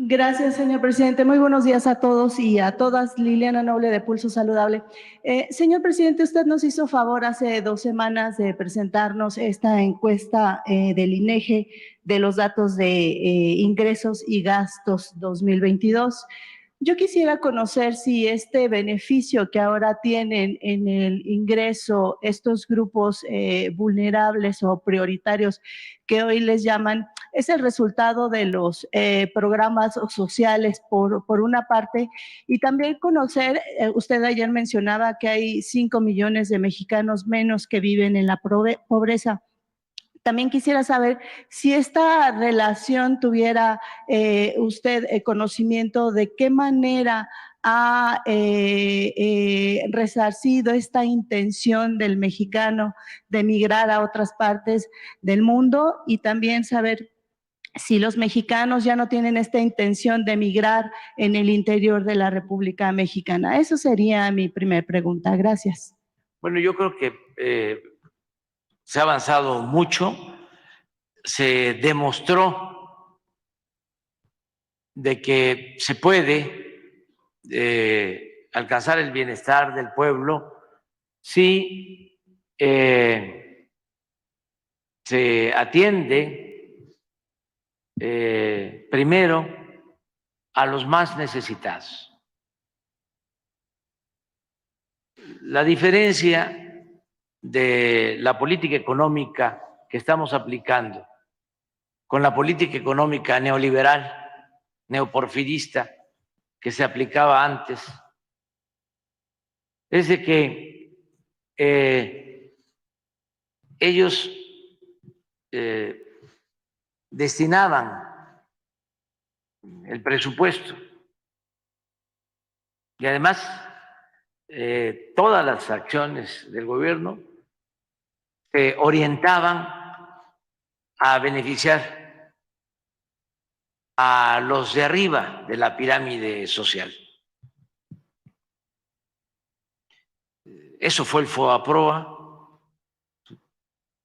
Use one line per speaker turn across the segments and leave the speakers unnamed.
Gracias, señor presidente. Muy buenos días a todos y a todas. Liliana Noble, de Pulso Saludable. Señor presidente, usted nos hizo favor hace 2 semanas de presentarnos esta encuesta del INEGI de los datos de ingresos y gastos 2022. Yo quisiera conocer si este beneficio que ahora tienen en el ingreso estos grupos vulnerables o prioritarios que hoy les llaman, es el resultado de los programas sociales por una parte, y también conocer, usted ayer mencionaba que hay 5 millones de mexicanos menos que viven en la pobreza. También quisiera saber si esta relación tuviera usted conocimiento de qué manera ha resarcido esta intención del mexicano de emigrar a otras partes del mundo, y también saber si los mexicanos ya no tienen esta intención de emigrar en el interior de la República Mexicana. Eso sería mi primera pregunta. Gracias.
Bueno, yo creo que se ha avanzado mucho, se demostró de que se puede alcanzar el bienestar del pueblo si se atiende primero a los más necesitados. La diferencia de la política económica que estamos aplicando con la política económica neoliberal, neoporfirista, que se aplicaba antes, es de que ellos destinaban el presupuesto y además todas las acciones del gobierno se orientaban a beneficiar a los de arriba de la pirámide social. Eso fue el FOBAPROA.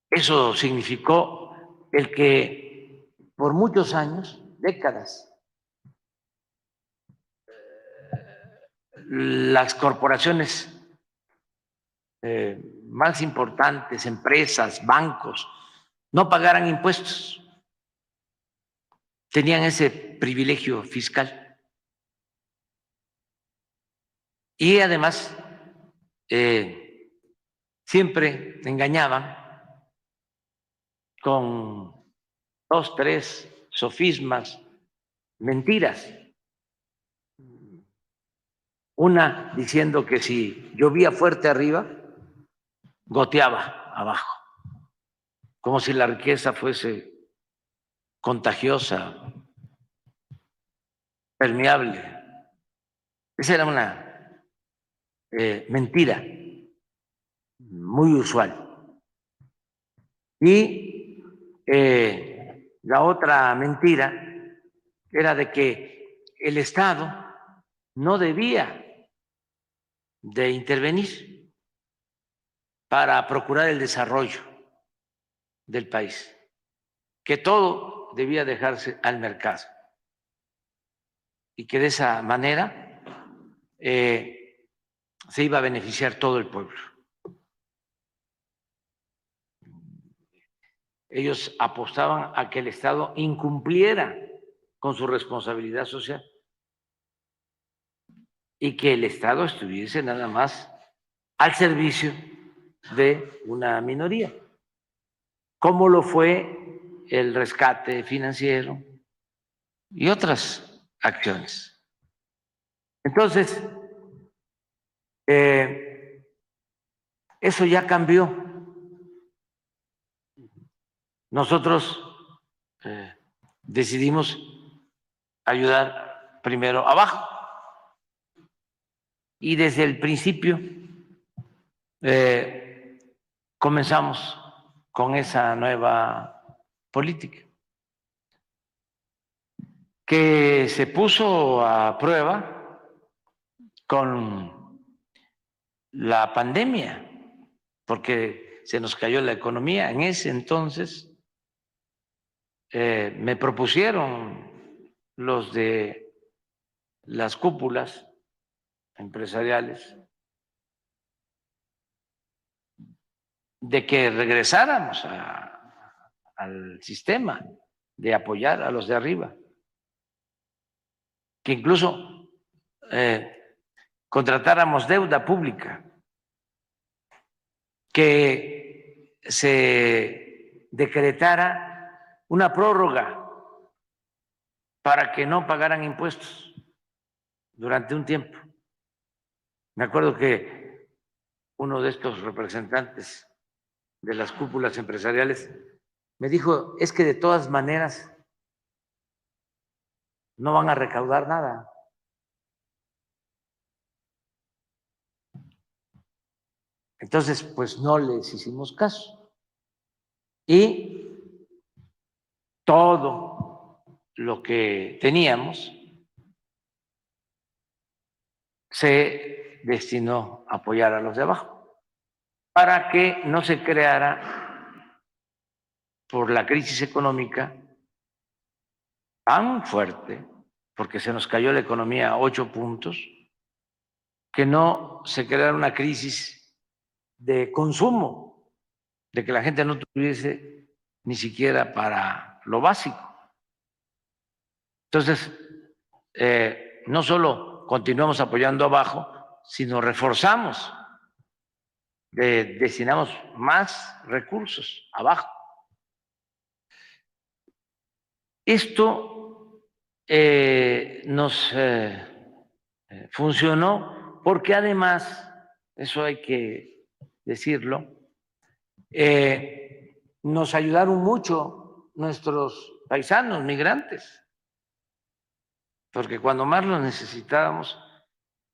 Eso significó el que por muchos años, décadas, las corporaciones más importantes, empresas, bancos, no pagaran impuestos. Tenían ese privilegio fiscal. Y además, siempre engañaban con 2, 3 sofismas, mentiras. Una diciendo que si llovía fuerte arriba, goteaba abajo, como si la riqueza fuese contagiosa, permeable. Esa era una mentira muy usual. Y la otra mentira era de que el Estado no debía de intervenir para procurar el desarrollo del país, que todo debía dejarse al mercado y que de esa manera se iba a beneficiar todo el pueblo. Ellos apostaban a que el Estado incumpliera con su responsabilidad social y que el Estado estuviese nada más al servicio de una minoría, como lo fue el rescate financiero y otras acciones. Entonces, eso ya cambió. Nosotros decidimos ayudar primero abajo y desde el principio comenzamos con esa nueva política que se puso a prueba con la pandemia, porque se nos cayó la economía. En ese entonces me propusieron los de las cúpulas empresariales de que regresáramos al sistema de apoyar a los de arriba, que incluso contratáramos deuda pública, que se decretara una prórroga para que no pagaran impuestos durante un tiempo. Me acuerdo que uno de estos representantes de las cúpulas empresariales me dijo, es que de todas maneras no van a recaudar nada. Entonces, pues no les hicimos caso. Y todo lo que teníamos se destinó a apoyar a los de abajo, para que no se creara por la crisis económica tan fuerte, porque se nos cayó la economía a 8 puntos, que no se creara una crisis de consumo, de que la gente no tuviese ni siquiera para lo básico. Entonces, no solo continuamos apoyando abajo, sino reforzamos, destinamos más recursos abajo. Esto nos funcionó porque además, eso hay que decirlo, nos ayudaron mucho nuestros paisanos migrantes, porque cuando más lo necesitábamos,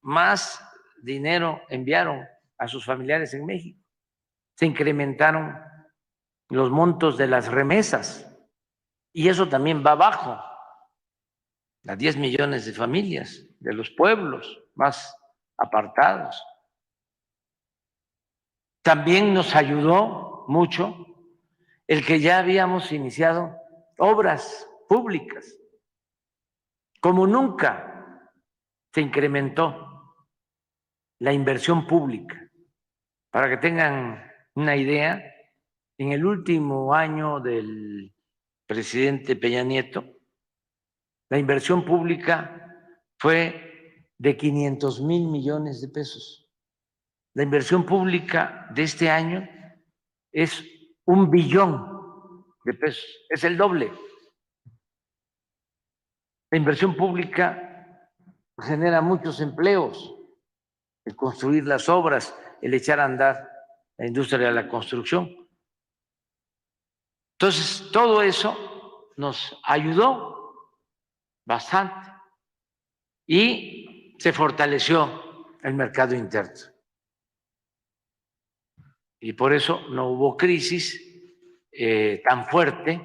más dinero enviaron a sus familiares en México. Se incrementaron los montos de las remesas y eso también va abajo a 10 millones de familias de los pueblos más apartados. También nos ayudó mucho el que ya habíamos iniciado obras públicas, como nunca se incrementó la inversión pública. Para que tengan una idea, en el último año del presidente Peña Nieto, la inversión pública fue de 500,000 millones de pesos. La inversión pública de este año es 1 billón de pesos, es el doble. La inversión pública genera muchos empleos, el construir las obras, el echar a andar la industria de la construcción. Entonces, todo eso nos ayudó bastante y se fortaleció el mercado interno. Y por eso no hubo crisis tan fuerte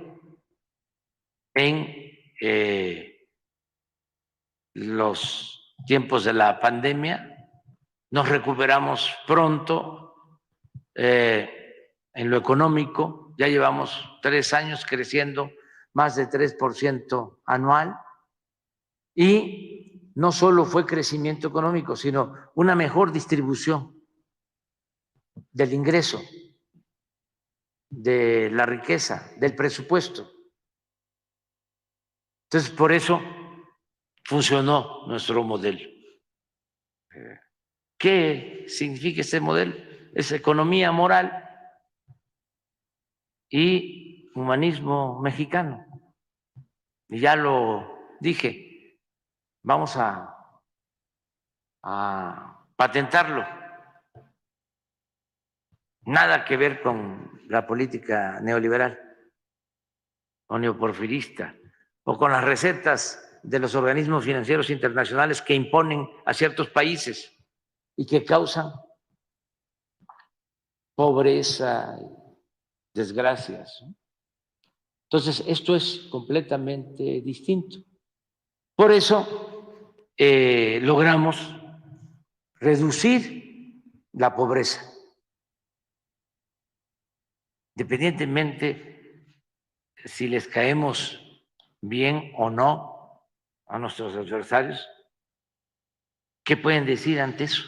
en los tiempos de la pandemia. Nos recuperamos pronto en lo económico, ya llevamos 3 años creciendo más de 3% anual y no solo fue crecimiento económico, sino una mejor distribución del ingreso, de la riqueza, del presupuesto. Entonces, por eso funcionó nuestro modelo. ¿Qué significa este modelo? Es economía moral y humanismo mexicano. Y ya lo dije, vamos a patentarlo. Nada que ver con la política neoliberal o neoporfirista o con las recetas de los organismos financieros internacionales que imponen a ciertos países y que causan pobreza, desgracias. Entonces, esto es completamente distinto. Por eso logramos reducir la pobreza, independientemente si les caemos bien o no, a nuestros adversarios. ¿Qué pueden decir ante eso?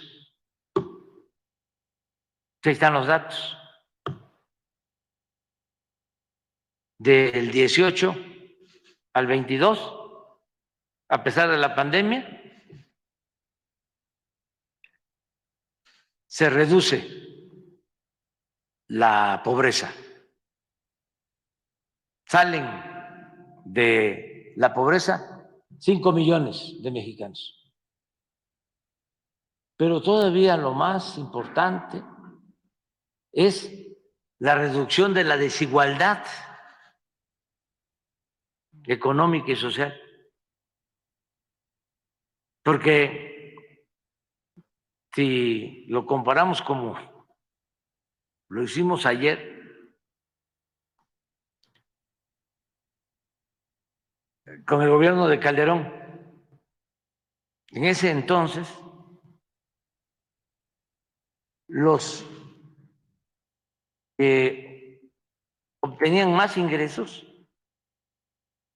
Ahí están los datos. Del 18 al 22, a pesar de la pandemia, se reduce la pobreza. Salen de la pobreza 5 millones de mexicanos. Pero todavía lo más importante es la reducción de la desigualdad económica y social. Porque si lo comparamos como lo hicimos ayer, con el gobierno de Calderón, en ese entonces los que obtenían más ingresos,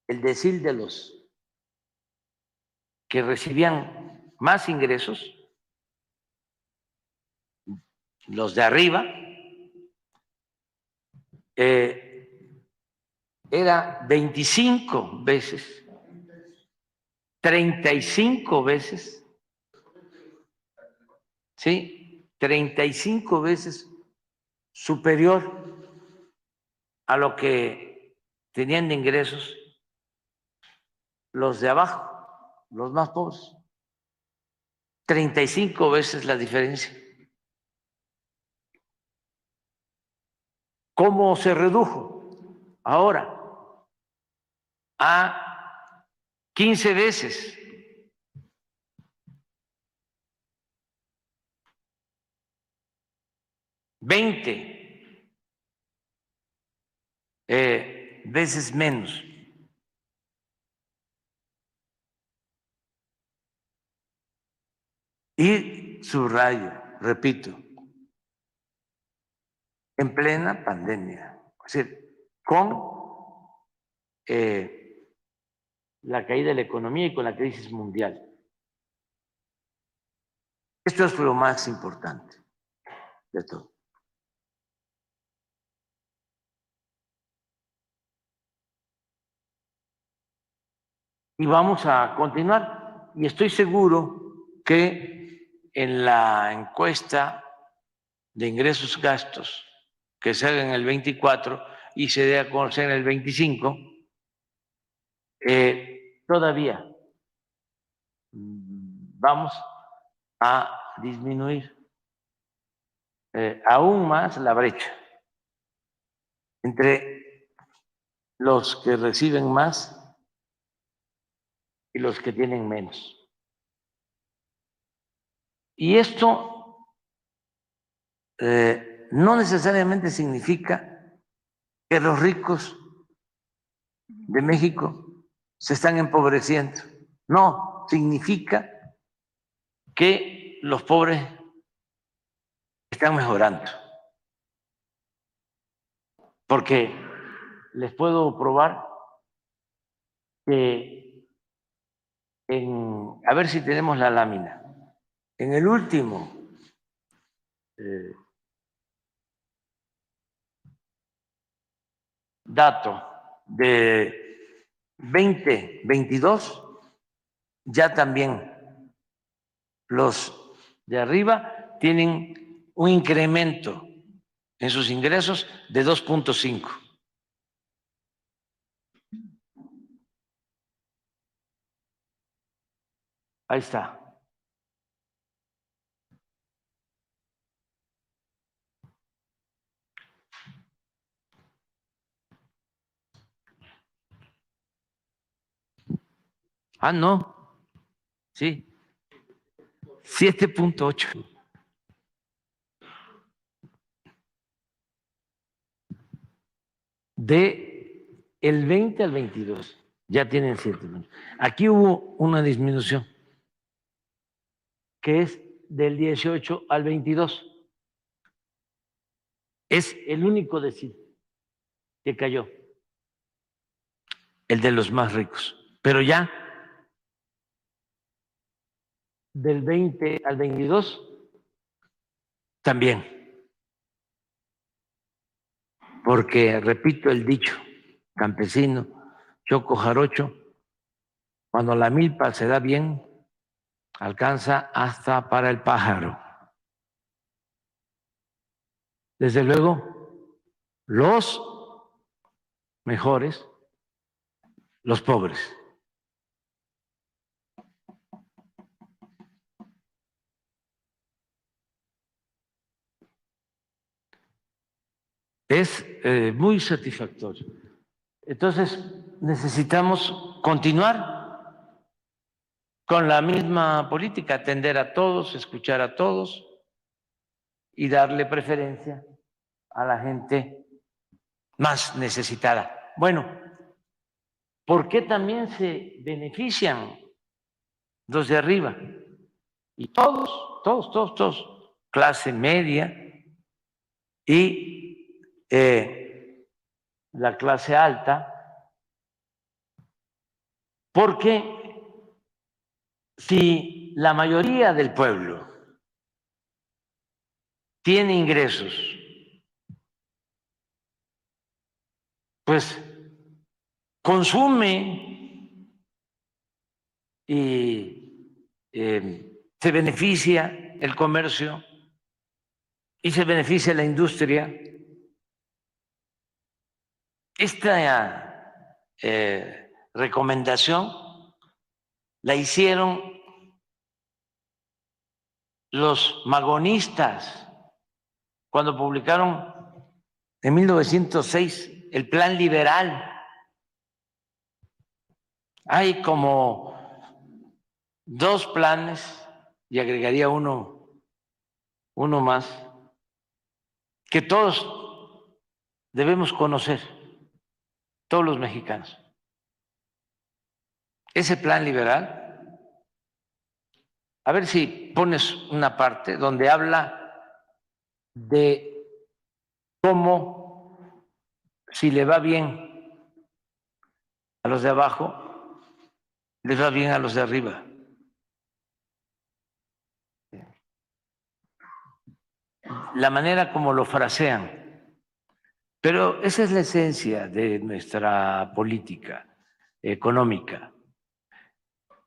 el decil de los que recibían más ingresos, los de arriba, era 25 veces, 35 veces, ¿sí? 35 veces superior a lo que tenían de ingresos los de abajo, los más pobres. 35 veces la diferencia. ¿Cómo se redujo? Ahora, a 15 veces. Veinte veces menos. Y subrayo, repito, en plena pandemia, es decir, con la caída de la economía y con la crisis mundial. Esto es lo más importante de todo. Y vamos a continuar. Y estoy seguro que en la encuesta de ingresos-gastos que se haga en el 24 y se dé a conocer en el 25, todavía vamos a disminuir aún más la brecha entre los que reciben más y los que tienen menos. Y esto no necesariamente significa que los ricos de México se están empobreciendo. No, significa que los pobres están mejorando. Porque les puedo probar que a ver si tenemos la lámina. En el último dato de 2022, ya también los de arriba tienen un incremento en sus ingresos de 2.5. Ahí está. Ah, no. Sí. 7.8. De el 20 al 22. Ya tienen 7. Aquí hubo una disminución, que es del 18 al 22. Es el único decil que cayó, el de los más ricos. Pero ya del 20 al 22 también. Porque, repito el dicho campesino, choco jarocho, cuando la milpa se da bien, alcanza hasta para el pájaro. Desde luego, los mejores, los pobres. Es muy satisfactorio. Entonces, necesitamos continuar con la misma política, atender a todos, escuchar a todos y darle preferencia a la gente más necesitada. Bueno, ¿por qué también se benefician los de arriba? Y todos, clase media y la clase alta, porque si la mayoría del pueblo tiene ingresos, pues consume y se beneficia el comercio y se beneficia la industria. Esta recomendación la hicieron los magonistas cuando publicaron en 1906 el Plan Liberal. Hay como 2 planes, y agregaría uno más, que todos debemos conocer, todos los mexicanos. Ese plan liberal, a ver si pones una parte donde habla de cómo, si le va bien a los de abajo, les va bien a los de arriba. La manera como lo frasean. Pero esa es la esencia de nuestra política económica.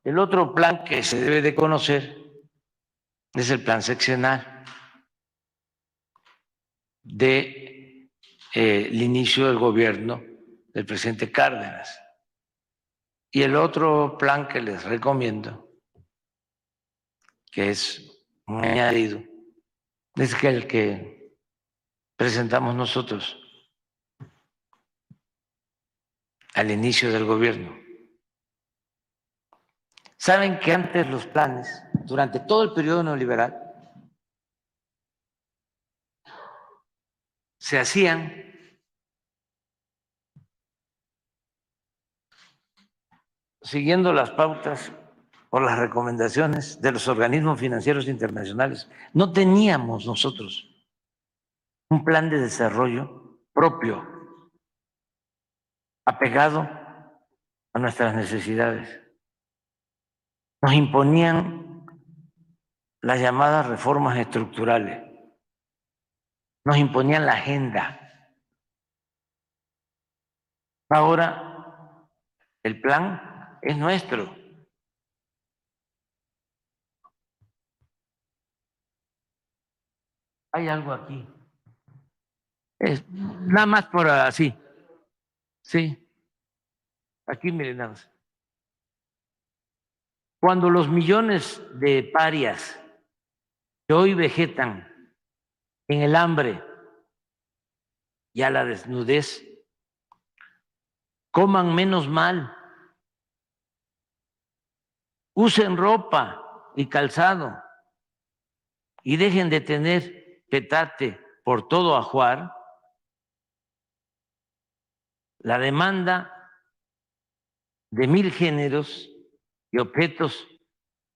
El otro plan que se debe de conocer es el plan seccional del inicio del gobierno del presidente Cárdenas. Y el otro plan que les recomiendo, que es un añadido, es que el que presentamos nosotros al inicio del gobierno. Saben que antes los planes, durante todo el periodo neoliberal, se hacían siguiendo las pautas o las recomendaciones de los organismos financieros internacionales. No teníamos nosotros un plan de desarrollo propio, apegado a nuestras necesidades. Nos imponían las llamadas reformas estructurales, nos imponían la agenda. Ahora el plan es nuestro. Hay algo aquí. Es nada más por así. Sí. Aquí miren nada más. Cuando los millones de parias que hoy vegetan en el hambre y a la desnudez coman menos mal, usen ropa y calzado y dejen de tener petate por todo ajuar, la demanda de 1000 géneros y objetos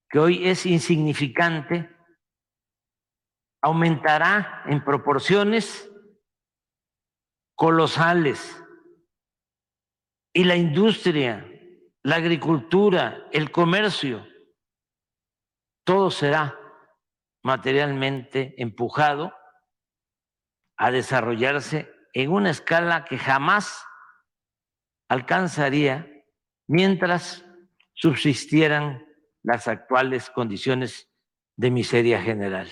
que hoy es insignificante aumentará en proporciones colosales. Y la industria, la agricultura, el comercio, todo será materialmente empujado a desarrollarse en una escala que jamás alcanzaría mientras subsistieran las actuales condiciones de miseria general.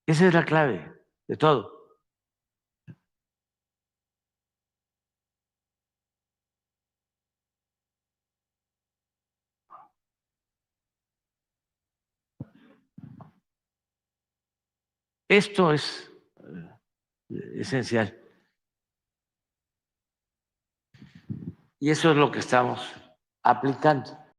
Esa es la clave de todo. Esto es esencial. Y eso es lo que estamos aplicando.